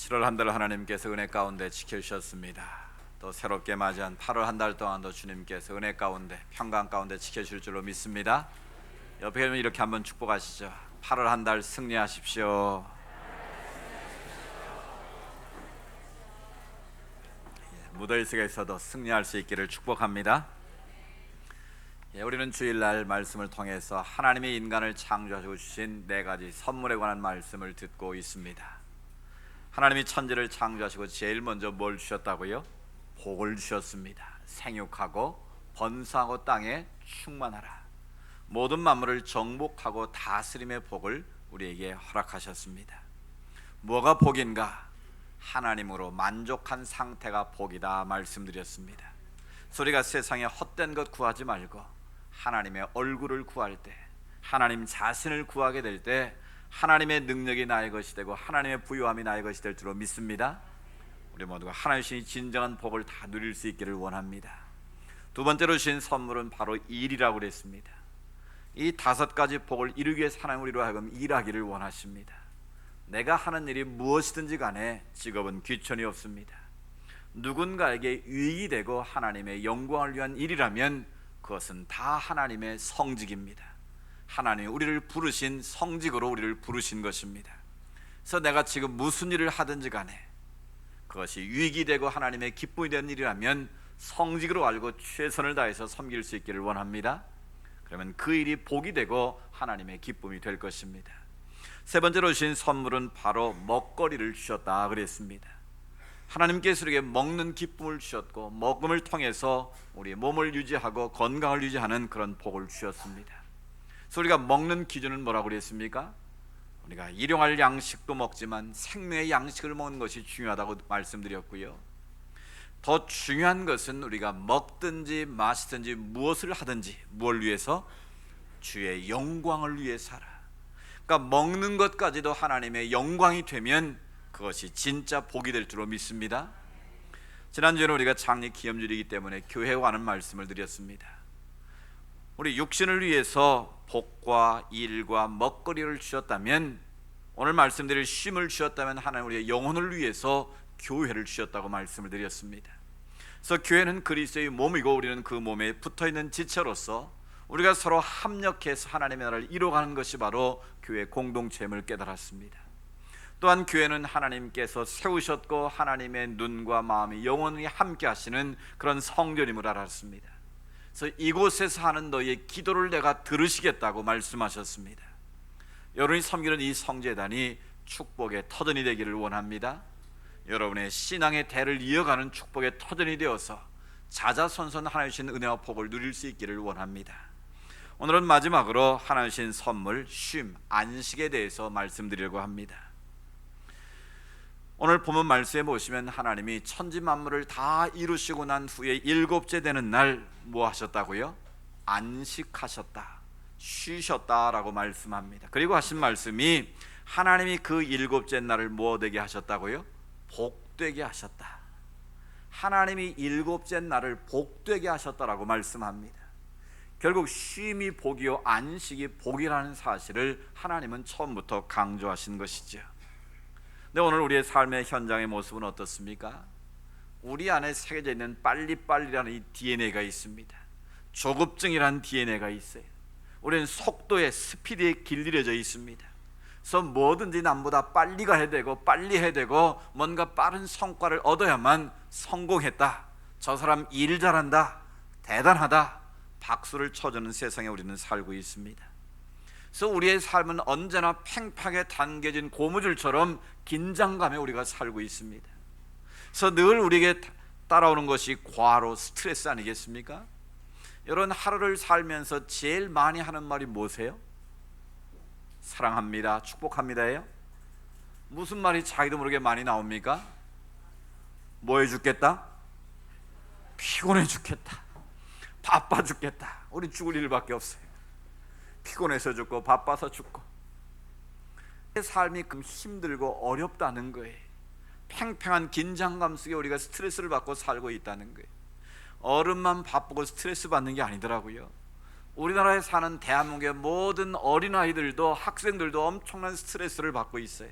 7월 한 달 하나님께서 은혜 가운데 지켜주셨습니다. 또 새롭게 맞이한 8월 한 달 동안도 주님께서 은혜 가운데 평강 가운데 지켜주실 줄로 믿습니다. 옆에 계시면 이렇게 한번 축복하시죠. 8월 한 달 승리하십시오. 무더위 속에서도 승리할 수 있기를 축복합니다. 우리는 주일날 말씀을 통해서 하나님이 인간을 창조하시고 주신 4가지 선물에 관한 말씀을 듣고 있습니다. 하나님이 천지를 창조하시고 제일 먼저 뭘 주셨다고요? 복을 주셨습니다. 생육하고 번성하고 땅에 충만하라. 모든 만물을 정복하고 다스림의 복을 우리에게 허락하셨습니다. 뭐가 복인가? 하나님으로 만족한 상태가 복이다 말씀드렸습니다. 우리가 세상에 헛된 것 구하지 말고 하나님의 얼굴을 구할 때, 하나님 자신을 구하게 될 때 하나님의 능력이 나의 것이 되고 하나님의 부유함이 나의 것이 될 줄로 믿습니다. 우리 모두가 하나님의 진정한 복을 다 누릴 수 있기를 원합니다. 두 번째로 주신 선물은 바로 일이라고 그랬습니다. 이 5가지 복을 이루기 위해서 하나님 우리로 하여금 일하기를 원하십니다. 내가 하는 일이 무엇이든지 간에 직업은 귀천이 없습니다. 누군가에게 유익이 되고 하나님의 영광을 위한 일이라면 그것은 다 하나님의 성직입니다. 하나님이 우리를 부르신 성직으로 우리를 부르신 것입니다. 그래서 내가 지금 무슨 일을 하든지 간에 그것이 유익이 되고 하나님의 기쁨이 되는 일이라면 성직으로 알고 최선을 다해서 섬길 수 있기를 원합니다. 그러면 그 일이 복이 되고 하나님의 기쁨이 될 것입니다. 세 번째로 주신 선물은 바로 먹거리를 주셨다 그랬습니다. 하나님께서 우리에게 먹는 기쁨을 주셨고 먹음을 통해서 우리 몸을 유지하고 건강을 유지하는 그런 복을 주셨습니다. 그래서 우리가 먹는 기준은 뭐라고 그랬습니까? 우리가 일용할 양식도 먹지만 생명의 양식을 먹는 것이 중요하다고 말씀드렸고요. 더 중요한 것은 우리가 먹든지 마시든지 무엇을 하든지 무엇을 위해서? 주의 영광을 위해서 하라. 그러니까 먹는 것까지도 하나님의 영광이 되면 그것이 진짜 복이 될 줄로 믿습니다. 지난주에는 우리가 장례 기념주일이기 때문에 교회에 관한 말씀을 드렸습니다. 우리 육신을 위해서 복과 일과 먹거리를 주셨다면, 오늘 말씀드릴 쉼을 주셨다면 하나님 우리의 영혼을 위해서 교회를 주셨다고 말씀을 드렸습니다. 그래서 교회는 그리스도의 몸이고 우리는 그 몸에 붙어있는 지체로서 우리가 서로 합력해서 하나님의 나라를 이루어가는 것이 바로 교회 공동체임을 깨달았습니다. 또한 교회는 하나님께서 세우셨고 하나님의 눈과 마음이 영원히 함께 하시는 그런 성전임을 알았습니다. 그래서 이곳에서 하는 너희의 기도를 내가 들으시겠다고 말씀하셨습니다. 여러분이 섬기는 이 성제단이 축복의 터전이 되기를 원합니다. 여러분의 신앙의 대를 이어가는 축복의 터전이 되어서 자자손손 하나님 주신 은혜와 복을 누릴 수 있기를 원합니다. 오늘은 마지막으로 하나님 주신 선물 쉼, 안식에 대해서 말씀드리려고 합니다. 오늘 본문 말씀에 보시면 하나님이 천지 만물을 다 이루시고 난 후에 7째 되는 날 뭐 하셨다고요? 안식하셨다, 쉬셨다라고 말씀합니다. 그리고 하신 말씀이 하나님이 그 7째 날을 뭐 되게 하셨다고요? 복되게 하셨다. 하나님이 7째 날을 복되게 하셨다라고 말씀합니다. 결국 쉼이 복이요 안식이 복이라는 사실을 하나님은 처음부터 강조하신 것이죠. 근데 오늘 우리의 삶의 현장의 모습은 어떻습니까? 우리 안에 새겨져 있는 빨리빨리라는 이 DNA가 있습니다. 조급증이라는 DNA가 있어요. 우리는 속도에 스피드에 길들여져 있습니다. 그래서 뭐든지 남보다 빨리 가야 되고 빨리 해야 되고 뭔가 빠른 성과를 얻어야만 성공했다, 저 사람 일 잘한다, 대단하다, 박수를 쳐주는 세상에 우리는 살고 있습니다. 그래서 우리의 삶은 언제나 팽팽하게 당겨진 고무줄처럼 긴장감에 우리가 살고 있습니다. 그래서 늘 우리에게 따라오는 것이 과로, 스트레스 아니겠습니까? 여러분, 하루를 살면서 제일 많이 하는 말이 뭐세요? 사랑합니다, 축복합니다예요? 무슨 말이 자기도 모르게 많이 나옵니까? 뭐 해 죽겠다? 피곤해 죽겠다, 바빠 죽겠다. 우리 죽을 일밖에 없어요. 피곤해서 죽고 바빠서 죽고. 삶이 그 힘들고 어렵다는 거예요. 팽팽한 긴장감 속에 우리가 스트레스를 받고 살고 있다는 거예요. 어른만 바쁘고 스트레스 받는 게 아니더라고요. 우리나라에 사는 대한민국의 모든 어린아이들도 학생들도 엄청난 스트레스를 받고 있어요.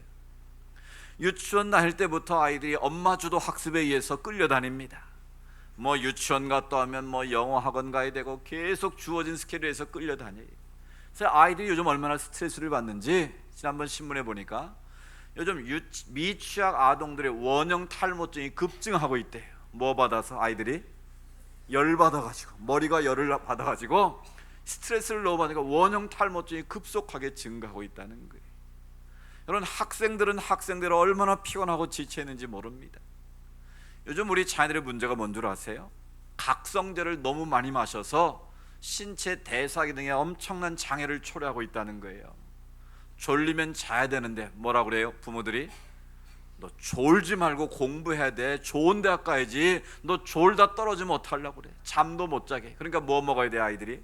유치원 다닐 때부터 아이들이 엄마 주도 학습에 의해서 끌려다닙니다. 뭐 유치원 갔다 오면 뭐 영어 학원 가야 되고 계속 주어진 스케줄에서 끌려다녀요. 그래서 아이들이 요즘 얼마나 스트레스를 받는지 지난번 신문에 보니까 요즘 미취학 아동들의 원형 탈모증이 급증하고 있대요. 뭐 받아서? 아이들이 열 받아가지고, 머리가 열을 받아가지고 스트레스를 너무 받으니까 원형 탈모증이 급속하게 증가하고 있다는 거예요. 여러분, 학생들은 학생대로 얼마나 피곤하고 지쳐있는지 모릅니다. 요즘 우리 자녀들의 문제가 뭔 줄 아세요? 각성제를 너무 많이 마셔서 신체 대사 기능에 엄청난 장애를 초래하고 있다는 거예요. 졸리면 자야 되는데 뭐라고 그래요? 부모들이 너 졸지 말고 공부해야 돼, 좋은 대학 가야지, 너 졸다 떨어지면 어떡하려고 그래, 잠도 못 자게. 그러니까 뭐 먹어야 돼? 아이들이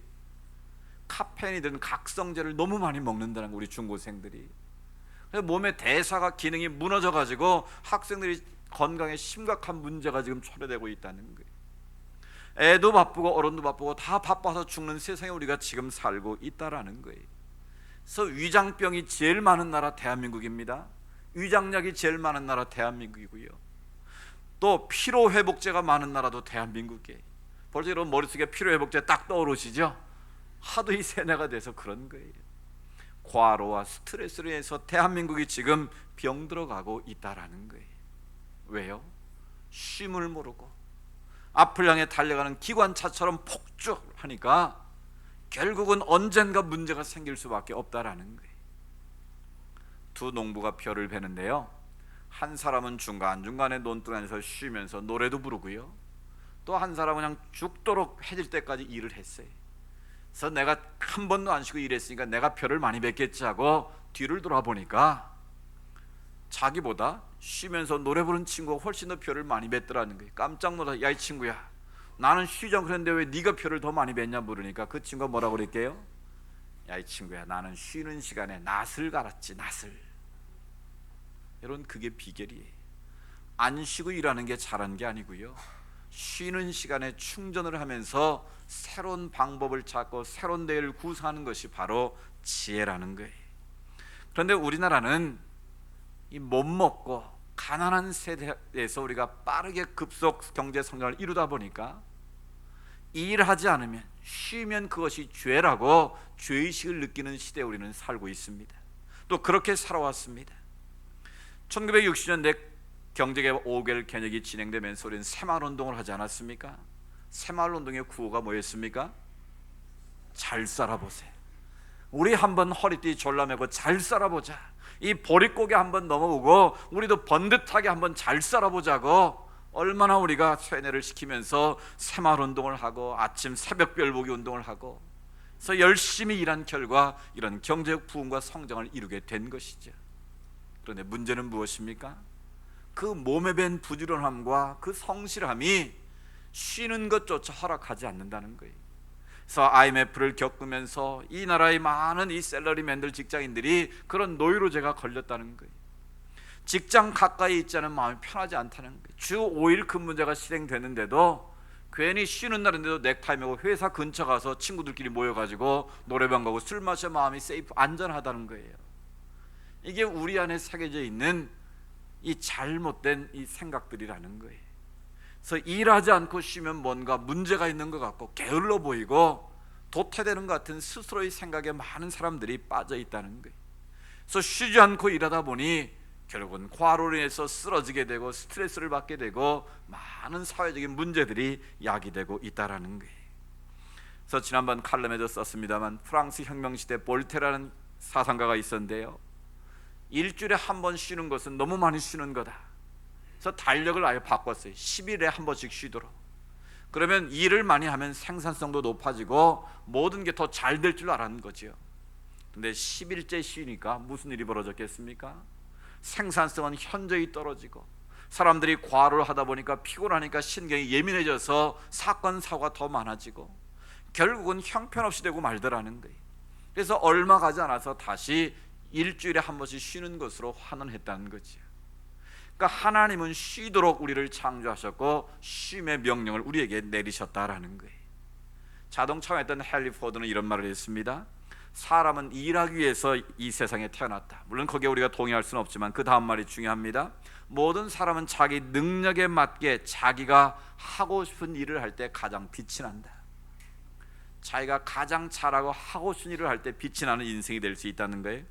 카페인이든 각성제를 너무 많이 먹는다는 거, 우리 중고생들이. 그래서 몸의 대사가 기능이 무너져 가지고 학생들이 건강에 심각한 문제가 지금 초래되고 있다는 거예요. 애도 바쁘고 어른도 바쁘고 다 바빠서 죽는 세상에 우리가 지금 살고 있다라는 거예요. 그래서 위장병이 제일 많은 나라 대한민국입니다. 위장약이 제일 많은 나라 대한민국이고요. 또 피로회복제가 많은 나라도 대한민국이에요. 벌써 여러분 머릿속에 피로회복제 딱 떠오르시죠? 하도 이 세뇌가 돼서 그런 거예요. 과로와 스트레스로 해서 대한민국이 지금 병들어가고 있다라는 거예요. 왜요? 쉼을 모르고 앞을 향해 달려가는 기관차처럼 폭주하니까 결국은 언젠가 문제가 생길 수밖에 없다라는 거예요. 두 농부가 벼를 베는데요, 한 사람은 중간중간에 논두렁에서 쉬면서 노래도 부르고요, 또 한 사람은 그냥 죽도록 해질 때까지 일을 했어요. 그래서 내가 한 번도 안 쉬고 일했으니까 내가 벼를 많이 뱄겠지 하고 뒤를 돌아보니까 자기보다 쉬면서 노래 부르는 친구가 훨씬 더 벼를 많이 뱄더라는 거예요. 깜짝 놀라서, 야 이 친구야, 나는 쉬자 그랬는데 왜 네가 벼를 더 많이 뱄냐 물으니까 그 친구가 뭐라고 그랬게요? 야 이 친구야, 나는 쉬는 시간에 낫을 갈았지, 낫을. 여러분, 그게 비결이에요. 안 쉬고 일하는 게 잘한 게 아니고요, 쉬는 시간에 충전을 하면서 새로운 방법을 찾고 새로운 대를 구사하는 것이 바로 지혜라는 거예요. 그런데 우리나라는 이 못 먹고 가난한 세대에서 우리가 빠르게 급속 경제 성장을 이루다 보니까 일하지 않으면, 쉬면 그것이 죄라고 죄의식을 느끼는 시대에 우리는 살고 있습니다. 또 그렇게 살아왔습니다. 1960년대 경제개발 5개월 개혁이 진행되면서 우리는 새마을운동을 하지 않았습니까? 새마을운동의 구호가 뭐였습니까? 잘 살아보세요. 우리 한번 허리띠 졸라매고 잘 살아보자. 이 보릿고개 한번 넘어보고 우리도 번듯하게 한번 잘 살아보자고 얼마나 우리가 세뇌를 시키면서 새마을운동을 하고 아침 새벽별보기 운동을 하고, 그래서 열심히 일한 결과 이런 경제적 부흥과 성장을 이루게 된 것이죠. 그런데 문제는 무엇입니까? 그 몸에 밴 부지런함과 그 성실함이 쉬는 것조차 허락하지 않는다는 거예요. 그래서 IMF를 겪으면서 이 나라의 많은 이 샐러리맨들, 직장인들이 그런 노이로제가 걸렸다는 거예요. 직장 가까이 있지 않은 마음이 편하지 않다는 거예요. 주 5일 근무제가 실행되는데도 괜히 쉬는 날인데도 넥타이 매고 회사 근처 가서 친구들끼리 모여가지고 노래방 가고 술 마셔 마음이 세이프, 안전하다는 거예요. 이게 우리 안에 새겨져 있는 이 잘못된 이 생각들이라는 거예요. 그래서 일하지 않고 쉬면 뭔가 문제가 있는 것 같고 게을러 보이고 도태되는 것 같은 스스로의 생각에 많은 사람들이 빠져 있다는 거예요. 그래서 쉬지 않고 일하다 보니 결국은 과로로 인해서 쓰러지게 되고 스트레스를 받게 되고 많은 사회적인 문제들이 야기되고 있다는 거예요. 그래서 지난번 칼럼에도 썼습니다만 프랑스 혁명시대 볼테라는 사상가가 있었는데요, 일주일에 한 번 쉬는 것은 너무 많이 쉬는 거다. 그래서 달력을 아예 바꿨어요. 10일에 한 번씩 쉬도록. 그러면 일을 많이 하면 생산성도 높아지고 모든 게 더 잘 될 줄 알았는 거죠. 근데 10일째 쉬니까 무슨 일이 벌어졌겠습니까? 생산성은 현저히 떨어지고 사람들이 과로를 하다 보니까 피곤하니까 신경이 예민해져서 사건 사고가 더 많아지고 결국은 형편없이 되고 말더라는 거예요. 그래서 얼마 가지 않아서 다시 일주일에 한 번씩 쉬는 것으로 환원했다는 거죠. 그러니까 하나님은 쉬도록 우리를 창조하셨고 쉼의 명령을 우리에게 내리셨다라는 거예요. 자동차 했던 헨리 포드는 이런 말을 했습니다. 사람은 일하기 위해서 이 세상에 태어났다. 물론 거기에 우리가 동의할 수는 없지만 그 다음 말이 중요합니다. 모든 사람은 자기 능력에 맞게 자기가 하고 싶은 일을 할 때 가장 빛이 난다. 자기가 가장 잘하고 하고 싶은 일을 할 때 빛이 나는 인생이 될 수 있다는 거예요.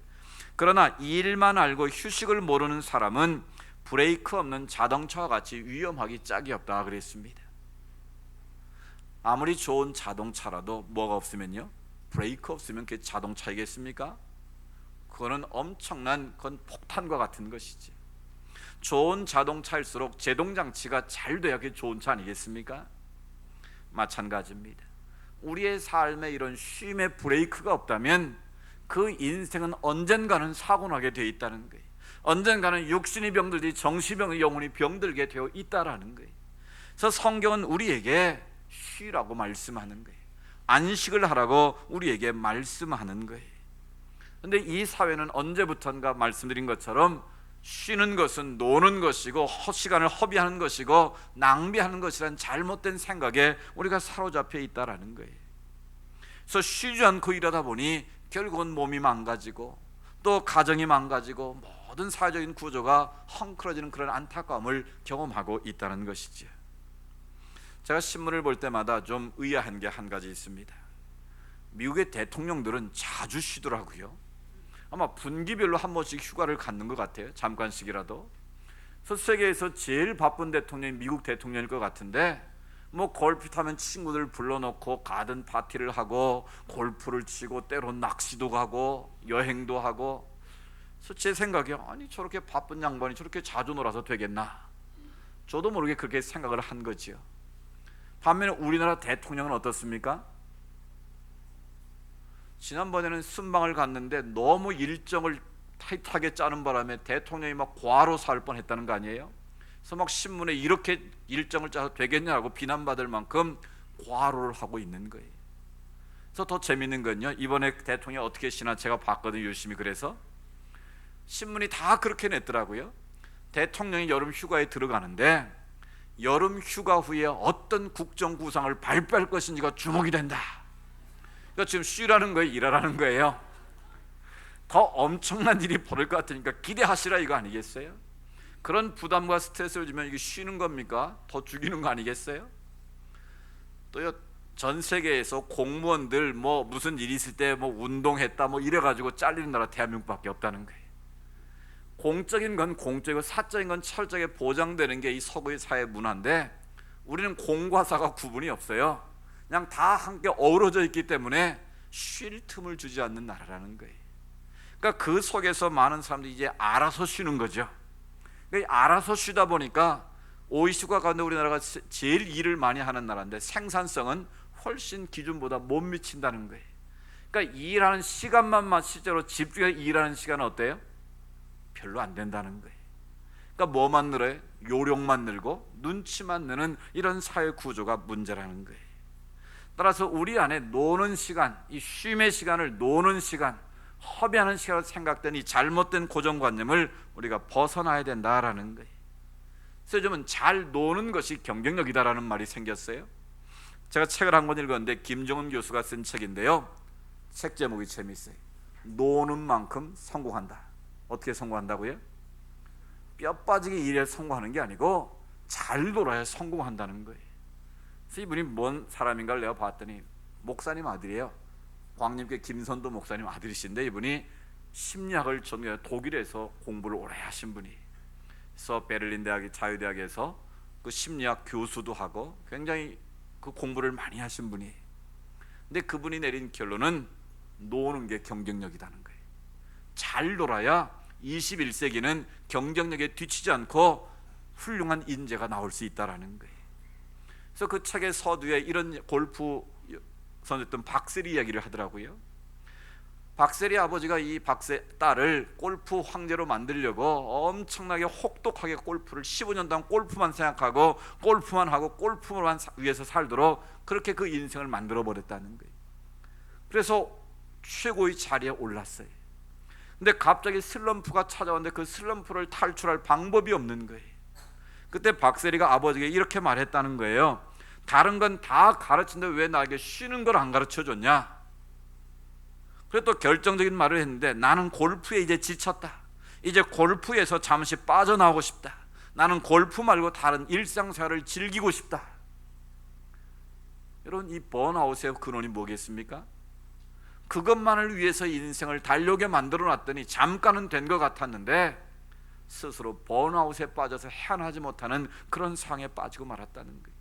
그러나 일만 알고 휴식을 모르는 사람은 브레이크 없는 자동차와 같이 위험하기 짝이 없다 그랬습니다. 아무리 좋은 자동차라도 뭐가 없으면요, 브레이크 없으면 그게 자동차이겠습니까? 그거는 엄청난 건 폭탄과 같은 것이지. 좋은 자동차일수록 제동장치가 잘 돼야 그게 좋은 차 아니겠습니까? 마찬가지입니다. 우리의 삶에 이런 쉼의 브레이크가 없다면 그 인생은 언젠가는 사고나게 되어 있다는 거예요. 언젠가는 육신이 병들지 정신병이 영혼이 병들게 되어 있다라는 거예요. 그래서 성경은 우리에게 쉬라고 말씀하는 거예요. 안식을 하라고 우리에게 말씀하는 거예요. 그런데 이 사회는 언제부턴가 말씀드린 것처럼 쉬는 것은 노는 것이고 시간을 허비하는 것이고 낭비하는 것이란 잘못된 생각에 우리가 사로잡혀 있다라는 거예요. 그래서 쉬지 않고 일하다 보니 결국은 몸이 망가지고 또 가정이 망가지고 모든 사회적인 구조가 헝클어지는 그런 안타까움을 경험하고 있다는 것이죠. 제가 신문을 볼 때마다 좀 의아한 게 한 가지 있습니다. 미국의 대통령들은 자주 쉬더라고요. 아마 분기별로 한 번씩 휴가를 갖는 것 같아요. 잠깐씩이라도. 그래서 세계에서 제일 바쁜 대통령이 미국 대통령일 것 같은데, 뭐 골프 타면 친구들 불러놓고 가든 파티를 하고 골프를 치고 때론 낚시도 가고 여행도 하고. 그래서 제 생각에 아니 저렇게 바쁜 양반이 저렇게 자주 놀아서 되겠나, 저도 모르게 그렇게 생각을 한 거지요. 반면에 우리나라 대통령은 어떻습니까? 지난번에는 순방을 갔는데 너무 일정을 타이트하게 짜는 바람에 대통령이 막 과로 살 뻔했다는 거 아니에요? 그래서 막 신문에 이렇게 일정을 짜서 되겠냐고 비난받을 만큼 과로를 하고 있는 거예요. 그래서 더 재밌는 건요, 이번에 대통령이 어떻게 쉬나 제가 봤거든요. 열심히. 그래서 신문이 다 그렇게 냈더라고요. 대통령이 여름 휴가에 들어가는데 여름 휴가 후에 어떤 국정 구상을 발표할 것인지가 주목이 된다. 그러니까 지금 쉬라는 거예요, 일하라는 거예요? 더 엄청난 일이 벌어질 것 같으니까 기대하시라 이거 아니겠어요? 그런 부담과 스트레스를 주면 이게 쉬는 겁니까? 더 죽이는 거 아니겠어요? 또요, 전 세계에서 공무원들 뭐 무슨 일이 있을 때 뭐 운동했다 뭐 이래가지고 잘리는 나라 대한민국밖에 없다는 거예요. 공적인 건 공적이고 사적인 건 철저하게 보장되는 게 이 서구의 사회 문화인데, 우리는 공과 사가 구분이 없어요. 그냥 다 함께 어우러져 있기 때문에 쉴 틈을 주지 않는 나라라는 거예요. 그러니까 그 속에서 많은 사람들이 이제 알아서 쉬는 거죠. 그러니까 알아서 쉬다 보니까 OECD가 가운데 우리나라가 제일 일을 많이 하는 나라인데 생산성은 훨씬 기준보다 못 미친다는 거예요. 그러니까 일하는 시간만 실제로 집중해서 일하는 시간은 어때요? 별로 안 된다는 거예요. 그러니까 뭐만 늘어요? 요령만 늘고 눈치만 느는 이런 사회 구조가 문제라는 거예요. 따라서 우리 안에 노는 시간, 이 쉼의 시간을 노는 시간, 허비하는 시간으로 생각된 이 잘못된 고정관념을 우리가 벗어나야 된다라는 거예요. 그래서 요즘은 잘 노는 것이 경쟁력이다라는 말이 생겼어요. 제가 책을 한 권 읽었는데 김종은 교수가 쓴 책인데요, 책 제목이 재밌어요. 노는 만큼 성공한다. 어떻게 성공한다고요? 뼈 빠지게 일에 성공하는 게 아니고 잘 놀아야 성공한다는 거예요. 그래서 이분이 뭔 사람인가를 내가 봤더니 목사님 아들이에요. 광림교회 김선도 목사님 아들이신데, 이분이 심리학을 전공해 독일에서 공부를 오래 하신 분이, 그래서 베를린 대학 자유대학에서 그 심리학 교수도 하고 굉장히 그 공부를 많이 하신 분이, 근데 그분이 내린 결론은 노는 게 경쟁력이라는 거예요. 잘 놀아야 21세기는 경쟁력에 뒤치지 않고 훌륭한 인재가 나올 수 있다라는 거예요. 그래서 그 책의 서두에 이런 골프 선수였던 박세리 이야기를 하더라고요. 박세리 아버지가 이 박세 딸을 골프 황제로 만들려고 엄청나게 혹독하게 골프를 15년 동안 골프만 생각하고 골프만 하고 골프만 위해서 살도록 그렇게 그 인생을 만들어 버렸다는 거예요. 그래서 최고의 자리에 올랐어요. 근데 갑자기 슬럼프가 찾아왔는데 그 슬럼프를 탈출할 방법이 없는 거예요. 그때 박세리가 아버지에게 이렇게 말했다는 거예요. 다른 건 다 가르치는데 왜 나에게 쉬는 걸 안 가르쳐 줬냐? 그리고 또 결정적인 말을 했는데, 나는 골프에 이제 지쳤다. 이제 골프에서 잠시 빠져나오고 싶다. 나는 골프 말고 다른 일상생활을 즐기고 싶다. 여러분, 이 번아웃의 근원이 뭐겠습니까? 그것만을 위해서 인생을 달려게 만들어 놨더니 잠깐은 된 것 같았는데 스스로 번아웃에 빠져서 헤어나지 못하는 그런 상황에 빠지고 말았다는 거예요.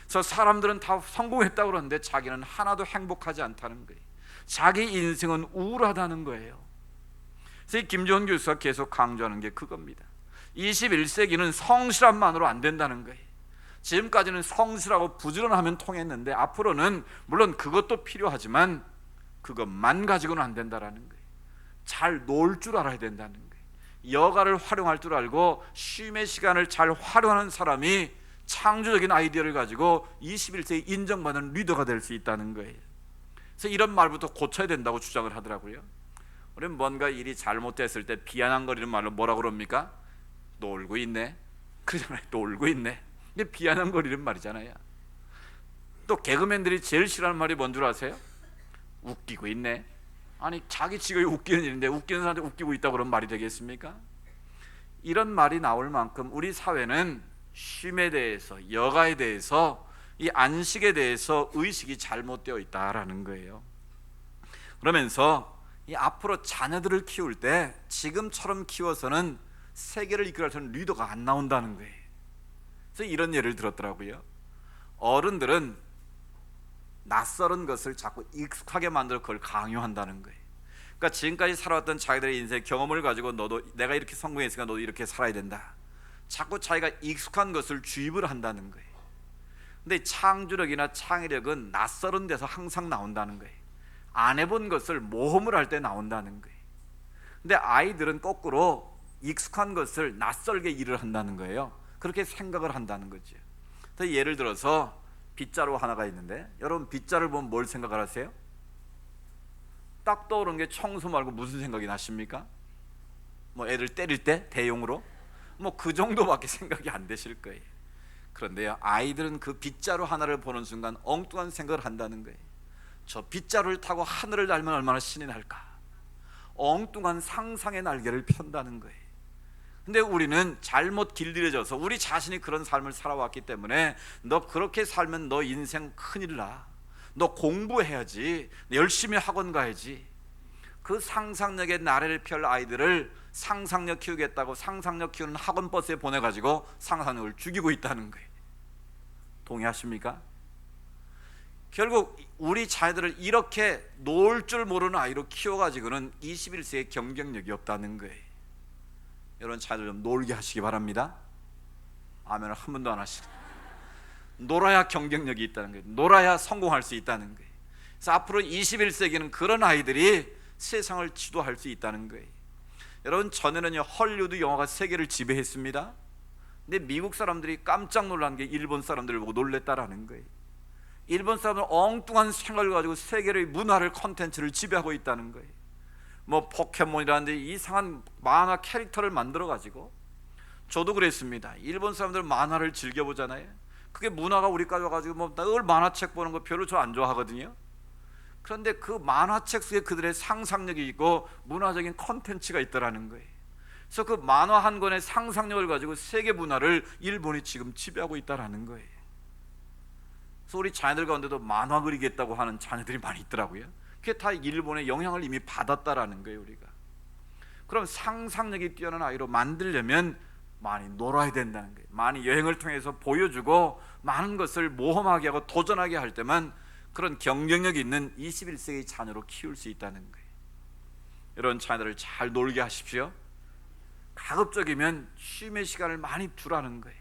그래서 사람들은 다 성공했다고 그러는데 자기는 하나도 행복하지 않다는 거예요. 자기 인생은 우울하다는 거예요. 그래서 이 김정은 교수가 계속 강조하는 게 그겁니다. 21세기는 성실함만으로 안 된다는 거예요. 지금까지는 성실하고 부지런하면 통했는데 앞으로는 물론 그것도 필요하지만 그것만 가지고는 안 된다라는 거예요. 잘 놀 줄 알아야 된다는 거예요. 여가를 활용할 줄 알고 쉼의 시간을 잘 활용하는 사람이 창조적인 아이디어를 가지고 21세기 인정받는 리더가 될 수 있다는 거예요. 그래서 이런 말부터 고쳐야 된다고 주장을 하더라고요. 우리는 뭔가 일이 잘못됐을 때 비아냥거리는 말로 뭐라고 그럽니까? 놀고 있네. 그러잖아요. 놀고 있네. 이게 비아냥거리는 말이잖아요. 또 개그맨들이 제일 싫어하는 말이 뭔 줄 아세요? 웃기고 있네. 아니, 자기 직업이 웃기는 일인데 웃기는 사람한테 웃기고 있다고 그런 말이 되겠습니까? 이런 말이 나올 만큼 우리 사회는 쉼에 대해서, 여가에 대해서, 이 안식에 대해서 의식이 잘못되어 있다라는 거예요. 그러면서 이 앞으로 자녀들을 키울 때 지금처럼 키워서는 세계를 이끌어갈 수 있는 리더가 안 나온다는 거예요. 그래서 이런 예를 들었더라고요. 어른들은 낯설은 것을 자꾸 익숙하게 만들어 그걸 강요한다는 거예요. 그러니까 지금까지 살아왔던 자기들의 인생 경험을 가지고 너도 내가 이렇게 성공했으니까 너도 이렇게 살아야 된다. 자꾸 자기가 익숙한 것을 주입을 한다는 거예요. 근데 창조력이나 창의력은 낯설은 데서 항상 나온다는 거예요. 안 해본 것을 모험을 할 때 나온다는 거예요. 근데 아이들은 거꾸로 익숙한 것을 낯설게 일을 한다는 거예요. 그렇게 생각을 한다는 거죠. 예를 들어서 빗자루 하나가 있는데, 여러분 빗자루를 보면 뭘 생각을 하세요? 딱 떠오르는 게 청소 말고 무슨 생각이 나십니까? 뭐 애들 때릴 때 대용으로? 뭐 그 정도밖에 생각이 안 되실 거예요. 그런데요, 아이들은 그 빗자루 하나를 보는 순간 엉뚱한 생각을 한다는 거예요. 저 빗자루를 타고 하늘을 날면 얼마나 신이 날까? 엉뚱한 상상의 날개를 편다는 거예요. 근데 우리는 잘못 길들여져서 우리 자신이 그런 삶을 살아왔기 때문에 너 그렇게 살면 너 인생 큰일 나. 너 공부해야지. 열심히 학원 가야지. 그 상상력의 나래를 펼 아이들을 상상력 키우겠다고 상상력 키우는 학원 버스에 보내가지고 상상력을 죽이고 있다는 거예요. 동의하십니까? 결국 우리 자녀들을 이렇게 놀 줄 모르는 아이로 키워가지고는 21세기에 경쟁력이 없다는 거예요. 여러분 자녀들 좀 놀게 하시기 바랍니다. 아멘을 한 번도 안 하시네. 놀아야 경쟁력이 있다는 거예요. 놀아야 성공할 수 있다는 거예요. 그래서 앞으로 21세기는 그런 아이들이 세상을 지도할 수 있다는 거예요. 여러분 전에는요 헐리우드 영화가 세계를 지배했습니다. 근데 미국 사람들이 깜짝 놀란 게 일본 사람들을 보고 놀랬다라는 거예요. 일본 사람들은 엉뚱한 생각을 가지고 세계의 문화를 콘텐츠를 지배하고 있다는 거예요. 뭐 포켓몬이라는데 이상한 만화 캐릭터를 만들어 가지고, 저도 그랬습니다. 일본 사람들 만화를 즐겨보잖아요. 그게 문화가 우리까지 와가지고 뭐 늘 만화책 보는 거 별로 저 안 좋아하거든요. 그런데 그 만화책 속에 그들의 상상력이 있고 문화적인 콘텐츠가 있더라는 거예요. 그래서 그 만화 한 권의 상상력을 가지고 세계 문화를 일본이 지금 지배하고 있다라는 거예요. 그래서 우리 자녀들 가운데도 만화 그리겠다고 하는 자녀들이 많이 있더라고요. 그게 다 일본의 영향을 이미 받았다라는 거예요. 우리가 그럼 상상력이 뛰어난 아이로 만들려면 많이 놀아야 된다는 거예요. 많이 여행을 통해서 보여주고 많은 것을 모험하게 하고 도전하게 할 때만 그런 경쟁력이 있는 21세기 자녀로 키울 수 있다는 거예요. 이런 자녀들을 잘 놀게 하십시오. 가급적이면 쉼의 시간을 많이 두라는 거예요.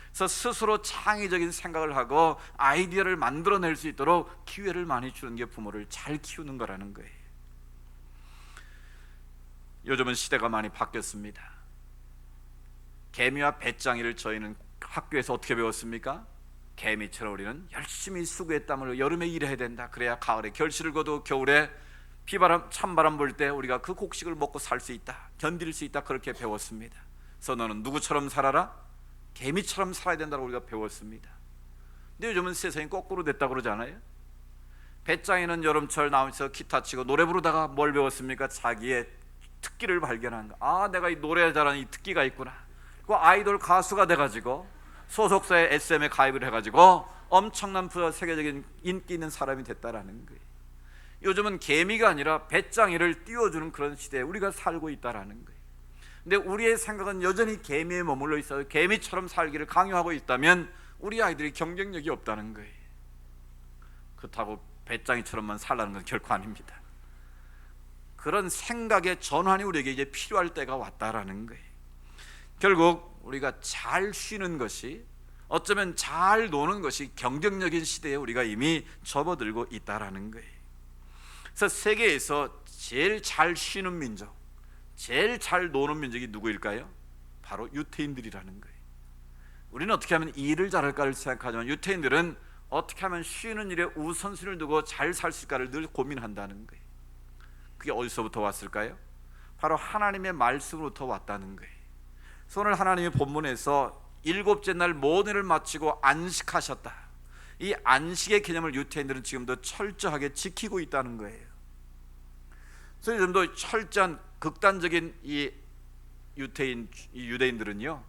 그래서 스스로 창의적인 생각을 하고 아이디어를 만들어낼 수 있도록 기회를 많이 주는 게 부모를 잘 키우는 거라는 거예요. 요즘은 시대가 많이 바뀌었습니다. 개미와 배짱이를 저희는 학교에서 어떻게 배웠습니까? 개미처럼 우리는 열심히 수고의 땀을 여름에 일해야 된다. 그래야 가을에 결실을 거두고 겨울에 비바람 찬바람 불 때 우리가 그 곡식을 먹고 살 수 있다, 견딜 수 있다, 그렇게 배웠습니다. 그래서 너는 누구처럼 살아라? 개미처럼 살아야 된다고 우리가 배웠습니다. 근데 요즘은 세상이 거꾸로 됐다고 그러잖아요. 배짱이는 여름철 나오면서 기타 치고 노래 부르다가 뭘 배웠습니까? 자기의 특기를 발견한 거. 아, 내가 이 노래 잘하는 이 특기가 있구나. 그 아이돌 가수가 돼가지고 소속사의 SM에 가입을 해가지고 엄청난 세계적인 인기 있는 사람이 됐다라는 거예요. 요즘은 개미가 아니라 배짱이를 띄워주는 그런 시대에 우리가 살고 있다라는 거예요. 근데 우리의 생각은 여전히 개미에 머물러 있어요. 개미처럼 살기를 강요하고 있다면 우리 아이들이 경쟁력이 없다는 거예요. 그렇다고 배짱이처럼만 살라는 건 결코 아닙니다. 그런 생각의 전환이 우리에게 이제 필요할 때가 왔다라는 거예요. 결국 우리가 잘 쉬는 것이, 어쩌면 잘 노는 것이 경쟁력인 시대에 우리가 이미 접어들고 있다라는 거예요. 그래서 세계에서 제일 잘 쉬는 민족, 제일 잘 노는 민족이 누구일까요? 바로 유태인들이라는 거예요. 우리는 어떻게 하면 일을 잘할까를 생각하지만 유태인들은 어떻게 하면 쉬는 일에 우선순위를 두고 잘 살 수 있을까를 늘 고민한다는 거예요. 그게 어디서부터 왔을까요? 바로 하나님의 말씀으로부터 왔다는 거예요. 그래서 오늘 하나님의 본문에서 일곱째 날 모든 일을 마치고 안식하셨다. 이 안식의 개념을 유태인들은 지금도 철저하게 지키고 있다는 거예요. 그래서 요즘도 철저한 극단적인 이 유대인들은요,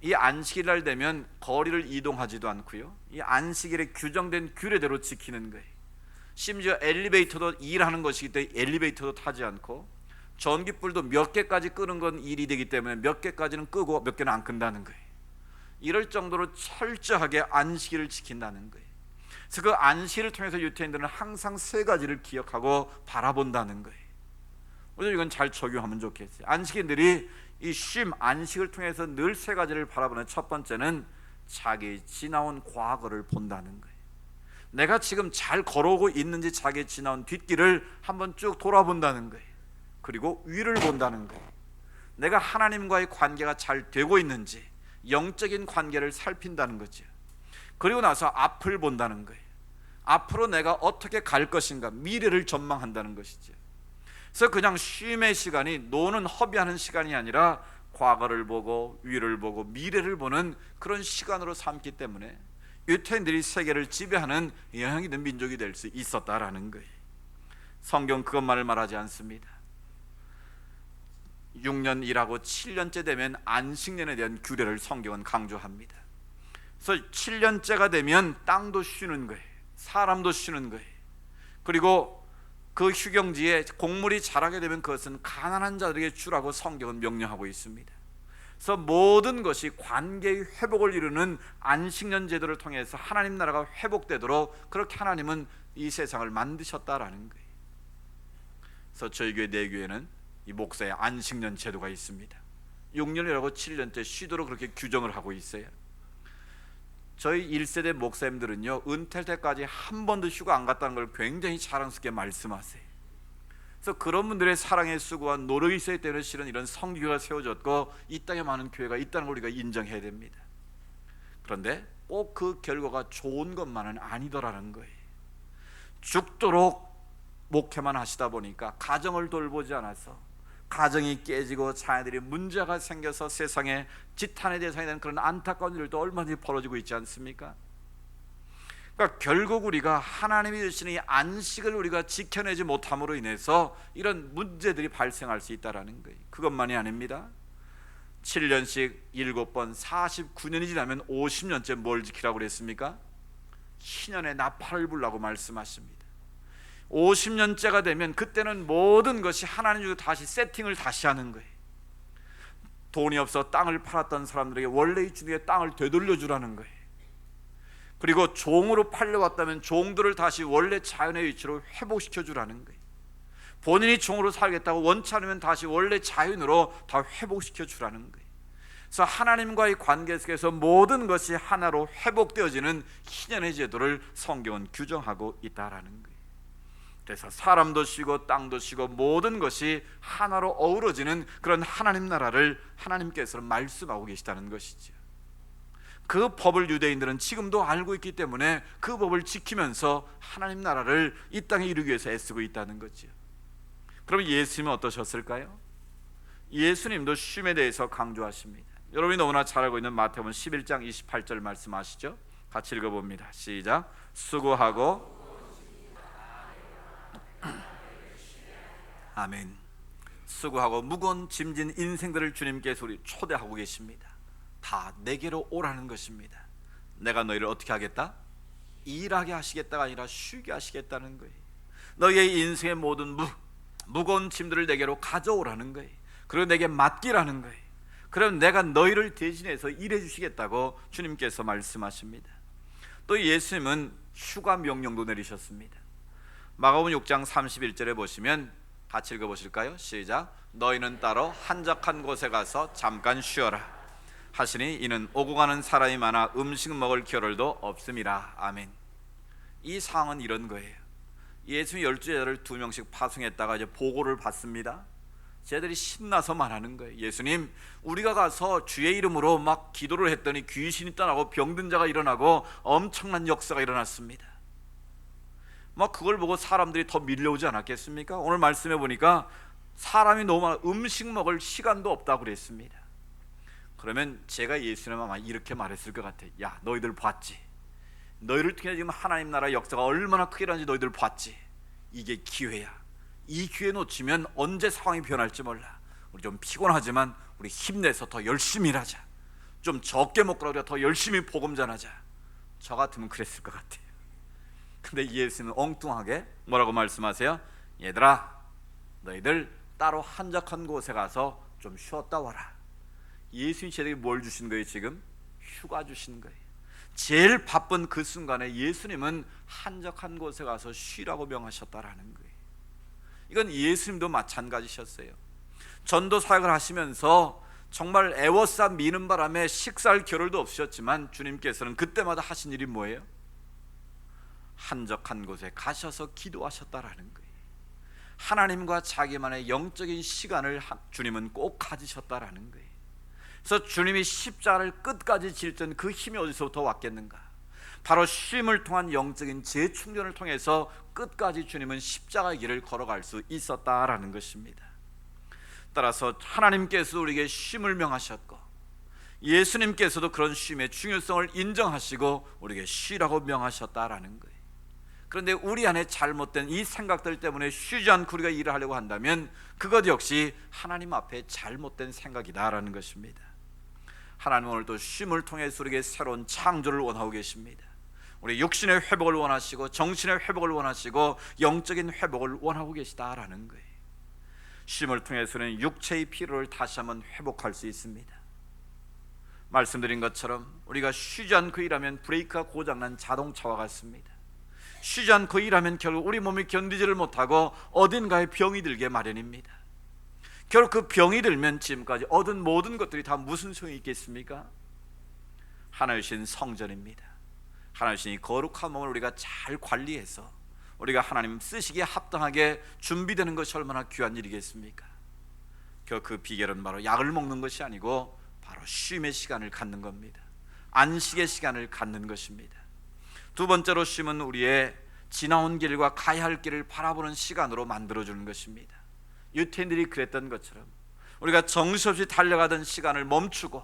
이 안식일날 되면 거리를 이동하지도 않고요, 이 안식일에 규정된 규례대로 지키는 거예요. 심지어 엘리베이터도 일하는 것이기 때문에 엘리베이터도 타지 않고, 전기불도 몇 개까지 끄는 건 일이 되기 때문에 몇 개까지는 끄고 몇 개는 안 끈다는 거예요. 이럴 정도로 철저하게 안식일을 지킨다는 거예요. 그래서 그 안식일을 통해서 유태인들은 항상 세 가지를 기억하고 바라본다는 거예요. 우리도 이건 잘 적용하면 좋겠어요. 안식인들이 이 쉼, 안식을 통해서 늘 세 가지를 바라보는 첫 번째는 자기 지나온 과거를 본다는 거예요. 내가 지금 잘 걸어오고 있는지 자기 지나온 뒷길을 한번 쭉 돌아본다는 거예요. 그리고 위를 본다는 거예요. 내가 하나님과의 관계가 잘 되고 있는지 영적인 관계를 살핀다는 거죠. 그리고 나서 앞을 본다는 거예요. 앞으로 내가 어떻게 갈 것인가, 미래를 전망한다는 것이죠. 그래서 그냥 쉼의 시간이 노는 허비하는 시간이 아니라 과거를 보고 위를 보고 미래를 보는 그런 시간으로 삼기 때문에 유태인들이 세계를 지배하는 영향 있는 민족이 될 수 있었다라는 거예요. 성경 그것만을 말하지 않습니다. 6년 일하고 7년째 되면 안식년에 대한 규례를 성경은 강조합니다. 그래서 7년째가 되면 땅도 쉬는 거예요. 사람도 쉬는 거예요. 그리고 그 휴경지에 곡물이 자라게 되면 그것은 가난한 자들에게 주라고 성경은 명령하고 있습니다. 그래서 모든 것이 관계의 회복을 이루는 안식년 제도를 통해서 하나님 나라가 회복되도록 그렇게 하나님은 이 세상을 만드셨다라는 거예요. 그래서 저희 교회 내교회는 이 목사의 안식년 제도가 있습니다. 6년이라고 7년째 쉬도록 그렇게 규정을 하고 있어요. 저희 1세대 목사님들은요, 은퇴할 때까지 한 번도 휴가 안 갔다는 걸 굉장히 자랑스럽게 말씀하세요. 그래서 그런 분들의 사랑에 수고한 노력이 있어야 되는 실은 이런 성교회가 세워졌고 이 땅에 많은 교회가 있다는 걸 우리가 인정해야 됩니다. 그런데 꼭 그 결과가 좋은 것만은 아니더라는 거예요. 죽도록 목회만 하시다 보니까 가정을 돌보지 않아서 가정이 깨지고 자녀들이 문제가 생겨서 세상에 지탄의 대상이 되는 그런 안타까운 일도 얼마든지 벌어지고 있지 않습니까? 그러니까 결국 우리가 하나님이 주시는 이 안식을 우리가 지켜내지 못함으로 인해서 이런 문제들이 발생할 수 있다는 거예요. 그것만이 아닙니다. 7년씩 7번 49년이 지나면 50년째 뭘 지키라고 그랬습니까? 희년의 나팔을 불라고 말씀하십니다. 50년째가 되면 그때는 모든 것이 하나님 주고 다시 세팅을 다시 하는 거예요. 돈이 없어 땅을 팔았던 사람들에게 원래의 주인의 땅을 되돌려 주라는 거예요. 그리고 종으로 팔려왔다면 종들을 다시 원래 자연의 위치로 회복시켜 주라는 거예요. 본인이 종으로 살겠다고 원치 않으면 다시 원래 자연으로 다 회복시켜 주라는 거예요. 그래서 하나님과의 관계 속에서 모든 것이 하나로 회복되어지는 희년의 제도를 성경은 규정하고 있다라는 거예요. 그래서 사람도 쉬고 땅도 쉬고 모든 것이 하나로 어우러지는 그런 하나님 나라를 하나님께서는 말씀하고 계시다는 것이죠. 그 법을 유대인들은 지금도 알고 있기 때문에 그 법을 지키면서 하나님 나라를 이 땅에 이루기 위해서 애쓰고 있다는 거죠. 그럼 예수님은 어떠셨을까요? 예수님도 쉼에 대해서 강조하십니다. 여러분이 너무나 잘 알고 있는 마태복음 11장 28절 말씀하시죠. 같이 읽어봅니다. 시작. 수고하고 아멘. 수고하고 무거운 짐진 인생들을 주님께서 우리 초대하고 계십니다. 다 내게로 오라는 것입니다. 내가 너희를 어떻게 하겠다? 일하게 하시겠다가 아니라 쉬게 하시겠다는 거예요. 너희의 인생의 모든 무거운 짐들을 내게로 가져오라는 거예요. 그리고 내게 맡기라는 거예요. 그럼 내가 너희를 대신해서 일해 주시겠다고 주님께서 말씀하십니다. 또 예수님은 휴가 명령도 내리셨습니다. 마가복음 6장 31절에 보시면 같이 읽어보실까요? 시작. 너희는 따로 한적한 곳에 가서 잠깐 쉬어라 하시니 이는 오고 가는 사람이 많아 음식 먹을 겨를도 없음이라. 아멘. 이 상황은 이런 거예요. 예수님 12제자를 2명씩 파송했다가 이제 보고를 받습니다. 쟤들이 신나서 말하는 거예요. 예수님, 우리가 가서 주의 이름으로 막 기도를 했더니 귀신이 떠나고 병든 자가 일어나고 엄청난 역사가 일어났습니다. 막 그걸 보고 사람들이 더 밀려오지 않았겠습니까? 오늘 말씀해 보니까 사람이 너무 많아 음식 먹을 시간도 없다고 그랬습니다. 그러면 제가 예수님 아마 이렇게 말했을 것 같아요. 야, 너희들 봤지? 너희를 통해 지금 하나님 나라 역사가 얼마나 크게 일어나는지 너희들 봤지? 이게 기회야. 이 기회 놓치면 언제 상황이 변할지 몰라. 우리 좀 피곤하지만 우리 힘내서 더 열심히 일하자. 좀 적게 먹더라도 더 열심히 복음 전하자. 저 같으면 그랬을 것 같아요. 근데 예수님은 엉뚱하게 뭐라고 말씀하세요? 얘들아, 너희들 따로 한적한 곳에 가서 좀 쉬었다 와라. 예수님이 저에게 뭘 주신 거예요? 지금 휴가 주신 거예요. 제일 바쁜 그 순간에 예수님은 한적한 곳에 가서 쉬라고 명하셨다라는 거예요. 이건 예수님도 마찬가지셨어요. 전도 사역을 하시면서 정말 애워싸 미는 바람에 식사할 겨를도 없으셨지만 주님께서는 그때마다 하신 일이 뭐예요? 한적한 곳에 가셔서 기도하셨다라는 거예요. 하나님과 자기만의 영적인 시간을 주님은 꼭 가지셨다라는 거예요. 그래서 주님이 십자가를 끝까지 질 그 힘이 어디서부터 왔겠는가? 바로 쉼을 통한 영적인 재충전을 통해서 끝까지 주님은 십자가의 길을 걸어갈 수 있었다라는 것입니다. 따라서 하나님께서 우리에게 쉼을 명하셨고 예수님께서도 그런 쉼의 중요성을 인정하시고 우리에게 쉬라고 명하셨다라는 거예요. 그런데 우리 안에 잘못된 이 생각들 때문에 쉬지 않고 우리가 일을 하려고 한다면 그것 역시 하나님 앞에 잘못된 생각이다라는 것입니다. 하나님은 오늘도 쉼을 통해서 우리에게 새로운 창조를 원하고 계십니다. 우리 육신의 회복을 원하시고 정신의 회복을 원하시고 영적인 회복을 원하고 계시다라는 거예요. 쉼을 통해서는 육체의 피로를 다시 한번 회복할 수 있습니다. 말씀드린 것처럼 우리가 쉬지 않고 일하면 브레이크가 고장난 자동차와 같습니다. 쉬지 않고 일하면 결국 우리 몸이 견디지를 못하고 어딘가에 병이 들게 마련입니다. 결국 그 병이 들면 지금까지 얻은 모든 것들이 다 무슨 소용이 있겠습니까? 하나이신 성전입니다. 하나이신 이 거룩한 몸을 우리가 잘 관리해서 우리가 하나님 쓰시기에 합당하게 준비되는 것이 얼마나 귀한 일이겠습니까? 그 비결은 바로 약을 먹는 것이 아니고 바로 쉼의 시간을 갖는 겁니다. 안식의 시간을 갖는 것입니다. 두 번째로 쉼은 우리의 지나온 길과 가야 할 길을 바라보는 시간으로 만들어주는 것입니다. 유태인들이 그랬던 것처럼 우리가 정신없이 달려가던 시간을 멈추고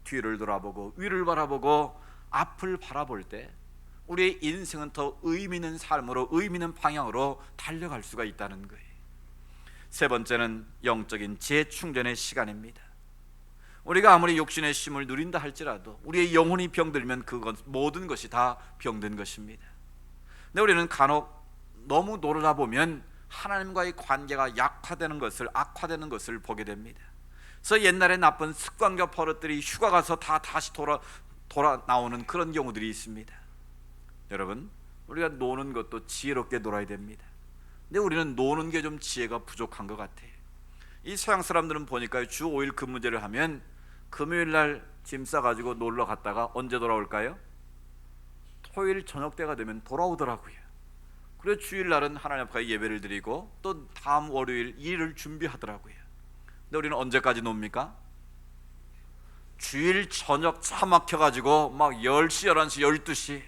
뒤를 돌아보고 위를 바라보고 앞을 바라볼 때 우리의 인생은 더 의미 있는 삶으로 의미 있는 방향으로 달려갈 수가 있다는 거예요. 세 번째는 영적인 재충전의 시간입니다. 우리가 아무리 육신의 쉼을 누린다 할지라도 우리의 영혼이 병들면 그것 모든 것이 다 병든 것입니다. 근데 우리는 간혹 너무 놀다 보면 하나님과의 관계가 약화되는 것을 악화되는 것을 보게 됩니다. 그래서 옛날에 나쁜 습관과 버릇들이 휴가 가서 다 다시 돌아 나오는 그런 경우들이 있습니다. 여러분, 우리가 노는 것도 지혜롭게 놀아야 됩니다. 근데 우리는 노는 게 좀 지혜가 부족한 것 같아요. 이 서양 사람들은 보니까 주 5일 근무제를 하면 금요일 날 짐 싸가지고 놀러 갔다가 언제 돌아올까요? 토요일 저녁 때가 되면 돌아오더라고요. 그래서 주일날은 하나님 앞에 예배를 드리고 또 다음 월요일 일을 준비하더라고요. 근데 우리는 언제까지 놉니까? 주일 저녁 차 막혀가지고 막 10시, 11시, 12시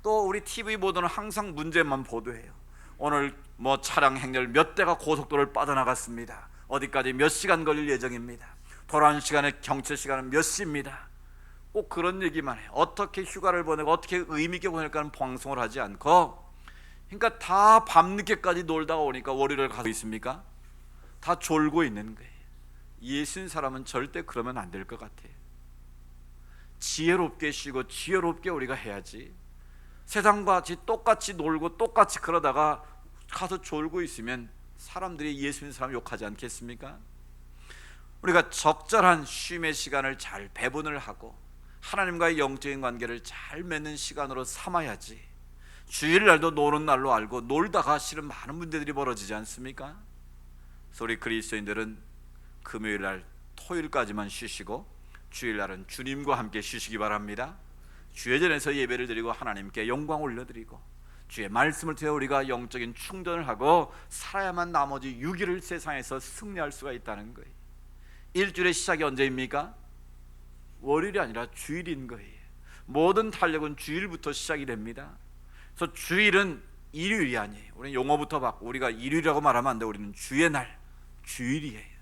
또 우리 TV 보도는 항상 문제만 보도해요. 오늘 뭐 차량 행렬 몇 대가 고속도로를 빠져나갔습니다. 어디까지 몇 시간 걸릴 예정입니다. 돌아오는 시간에 경찰 시간은 몇 시입니다. 꼭 그런 얘기만 해요. 어떻게 휴가를 보내고 어떻게 의미 있게 보낼까 하는 방송을 하지 않고 그러니까 다 밤늦게까지 놀다가 오니까 월요일에 가고 있습니까? 다 졸고 있는 거예요. 예수 있는 사람은 절대 그러면 안 될 것 같아요. 지혜롭게 쉬고 지혜롭게 우리가 해야지. 세상과 같이 똑같이 놀고 똑같이 그러다가 가서 졸고 있으면 사람들이 예수 있는 사람 욕하지 않겠습니까? 우리가 적절한 쉼의 시간을 잘 배분을 하고 하나님과의 영적인 관계를 잘 맺는 시간으로 삼아야지. 주일날도 노는 날로 알고 놀다가 실은 많은 문제들이 벌어지지 않습니까? 그래서 우리 그리스도인들은 금요일날 토요일까지만 쉬시고 주일날은 주님과 함께 쉬시기 바랍니다. 주회전에서 예배를 드리고 하나님께 영광 올려드리고 주의 말씀을 통해 우리가 영적인 충전을 하고 살아야만 나머지 6일을 세상에서 승리할 수가 있다는 거예요. 일주일의 시작이 언제입니까? 월요일이 아니라 주일인 거예요. 모든 탄력은 주일부터 시작이 됩니다. 그래서 주일은 일요일이 아니에요. 우리는 용어부터 바꾸고 우리가 일요일이라고 말하면 안 돼요. 우리는 주의 날, 주일이에요.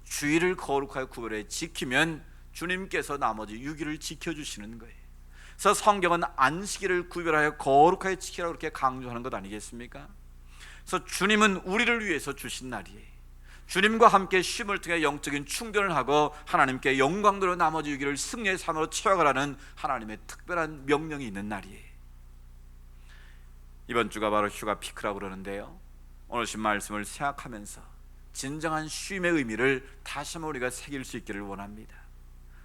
주일을 거룩하게 구별해 지키면 주님께서 나머지 6일을 지켜주시는 거예요. 그래서 성경은 안식일을 구별하여 거룩하게 지키라고 그렇게 강조하는 것 아니겠습니까? 그래서 주님은 우리를 위해서 주신 날이에요. 주님과 함께 쉼을 통해 영적인 충전을 하고 하나님께 영광 돌려 나머지 6일을 승리의 삶으로 채워가라는 하나님의 특별한 명령이 있는 날이에요. 이번 주가 바로 휴가 피크라고 그러는데요, 오늘 신 말씀을 생각하면서 진정한 쉼의 의미를 다시 한번 우리가 새길 수 있기를 원합니다.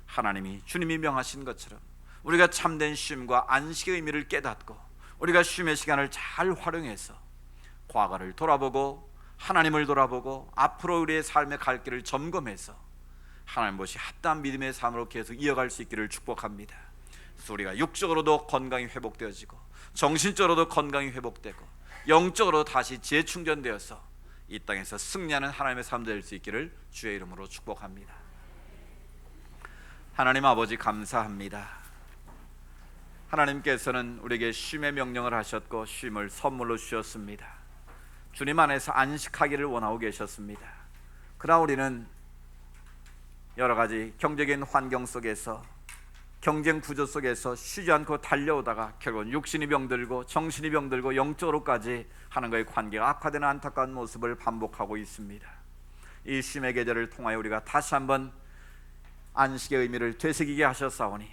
하나님이 주님이 명하신 것처럼 우리가 참된 쉼과 안식의 의미를 깨닫고 우리가 쉼의 시간을 잘 활용해서 과거를 돌아보고 하나님을 돌아보고 앞으로 우리의 삶의 갈 길을 점검해서 하나님 보시 합당한 믿음의 삶으로 계속 이어갈 수 있기를 축복합니다. 그래서 우리가 육적으로도 건강이 회복되어지고 정신적으로도 건강이 회복되고 영적으로 다시 재충전되어서 이 땅에서 승리하는 하나님의 삶 될 수 있기를 주의 이름으로 축복합니다. 하나님 아버지 감사합니다. 하나님께서는 우리에게 쉼의 명령을 하셨고 쉼을 선물로 주셨습니다. 주님 안에서 안식하기를 원하고 계셨습니다. 그러나 우리는 여러 가지 경제적인 환경 속에서 경쟁 구조 속에서 쉬지 않고 달려오다가 결국은 육신이 병들고 정신이 병들고 영적으로까지 하나님과의 관계가 악화되는 안타까운 모습을 반복하고 있습니다. 이 쉼의 계절을 통하여 우리가 다시 한번 안식의 의미를 되새기게 하셨사오니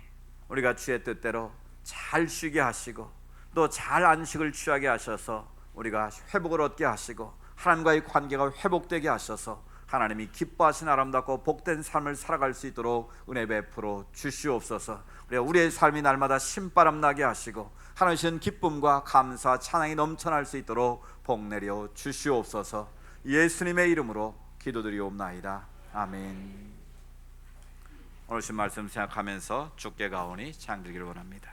우리가 주의 뜻대로 잘 쉬게 하시고 또 잘 안식을 취하게 하셔서 우리가 회복을 얻게 하시고 하나님과의 관계가 회복되게 하셔서 하나님이 기뻐하신 아름답고 복된 삶을 살아갈 수 있도록 은혜 베풀어 주시옵소서. 우리의 삶이 날마다 신바람 나게 하시고 하나님의 기쁨과 감사 찬양이 넘쳐날 수 있도록 복 내려 주시옵소서. 예수님의 이름으로 기도드리옵나이다. 아멘. 오늘 신 말씀 생각하면서 주께 가오니 찬양드리기를 원합니다.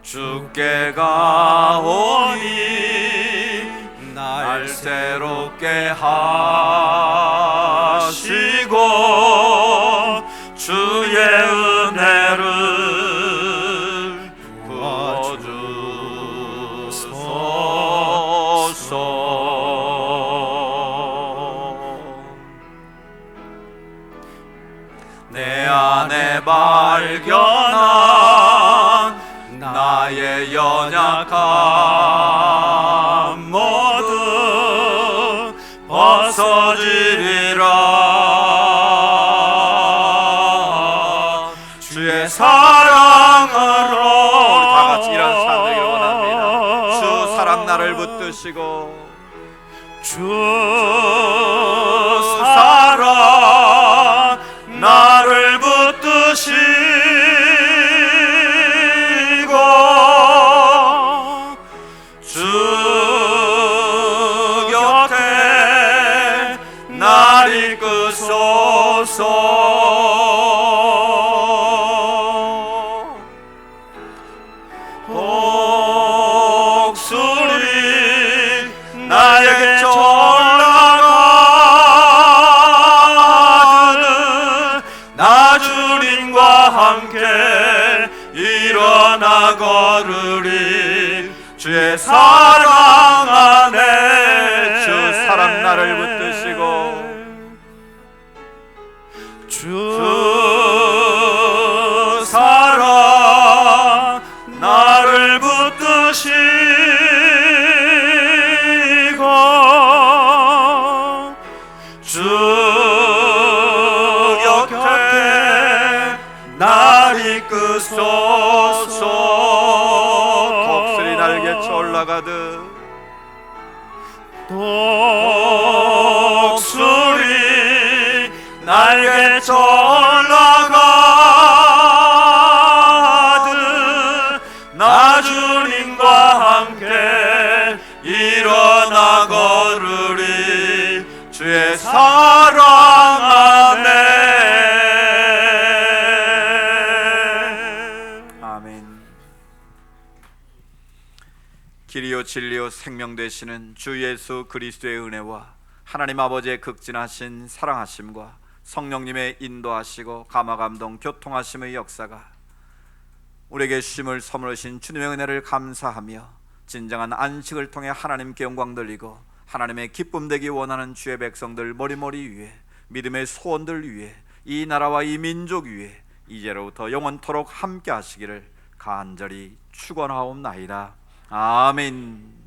주께 가오니 날 새롭게 하시고 주의 은혜를 부어주소서. 내 안에 발견한 나의 연약함 모두 벗어지리라. 주의 사랑으로 다 같이 이런 찬양을 원합니다. 주 사랑 나를 붙드시고 주 사랑 나를 붙드시고 주 곁에 날 이끄소서. 목소리 나에게 올라가는 나 주님과 함께 일어나 걸으리. 주의 사랑 안에 주 사랑 나를 붙드시고 주 사랑 나를 붙드시고 주 곁에 날 이끄소서. 독수리 날개쳐 올라가듯 독수리 날개쳐 올라가듯 나 주님과 함께 일어나 걸으리 주의 사랑 안에. 아멘. 길이요 진리요 생명 되시는 주 예수 그리스도의 은혜와 하나님 아버지의 극진하신 사랑하심과 성령님의 인도하시고 감화감동 교통하심의 역사가 우리에게 주심을 선물하신 주님의 은혜를 감사하며 진정한 안식을 통해 하나님께 영광 돌리고 하나님의 기쁨 되기 원하는 주의 백성들 머리머리 위에 믿음의 소원들 위에 이 나라와 이 민족 위에 이제로부터 영원토록 함께 하시기를 간절히 축원하옵나이다. 아멘.